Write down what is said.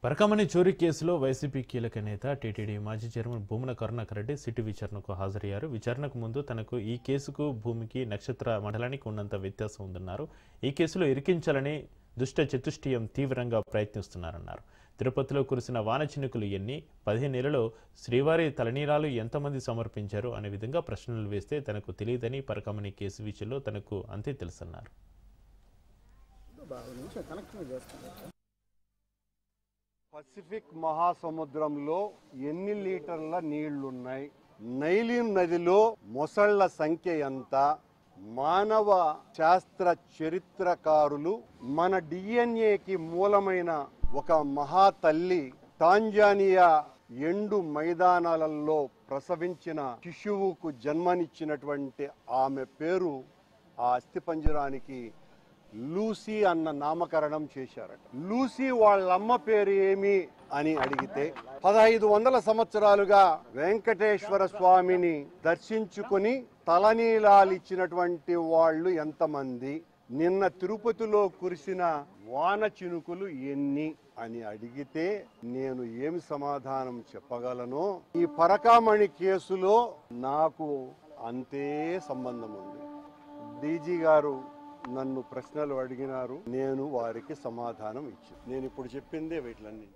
పరకామణి చోరీ కేసులో వైసీపీ కీలక నేత టీటీడీ మాజీ చైర్మన్ భూమన కరుణాకర్ రెడ్డి సిటీ విచారణకు హాజరయ్యారు. విచారణకు ముందు తనకు ఈ కేసుకు భూమికి నక్షత్ర మండలానికి ఉన్నంత వ్యత్యాసం ఉందన్నారు. ఈ కేసులో ఇరికించాలని దుష్ట చతుష్టయం తీవ్రంగా ప్రయత్నిస్తున్నారన్నారు. తిరుపతిలో కురిసిన వాన చినుకులు ఎన్ని, 15 నెలల్లో శ్రీవారి తలనీలాలు ఎంతమంది సమర్పించారు అనే విధంగా ప్రశ్నలు వేస్తే తనకు తెలియదని, పరకామణి కేసు విషయంలో తనకు అంతే తెలుసన్నారు. పసిఫిక్ మహాసముద్రంలో ఎన్ని లీటర్ల నీళ్లున్నాయి, నైలి నదిలో మొసళ్ల సంఖ్య ఎంత, మానవ శాస్త్ర చరిత్రకారులు మన డిఎన్ఏకి మూలమైన ఒక మహాతల్లి టాంజానియా ఎండు మైదానాలలో ప్రసవించిన శిశువుకు జన్మనిచ్చినటువంటి ఆమె పేరు ఆ అస్థిపంజరానికి లూసీ అన్న నామకరణం చేశారట. లూసీ వాళ్ళమ్మ పేరు ఏమి అని అడిగితే 1500 సంవత్సరాలుగా వెంకటేశ్వర స్వామిని దర్శించుకుని తలనీలాలిచ్చినటువంటి వాళ్ళు ఎంతమంది, నిన్న తిరుపతిలో కురిసిన వాన చినుకులు ఎన్ని అని అడిగితే నేను ఏమి సమాధానం చెప్పగలను? ఈ పరకామణి కేసులో నాకు అంతే సంబంధం ఉంది. డీజీ గారు నన్ను ప్రశ్నలు అడిగినారు, నేను వారికి సమాధానం ఇచ్చాను. నేను ఇప్పుడు చెప్పిందే వీటిలన్నీ.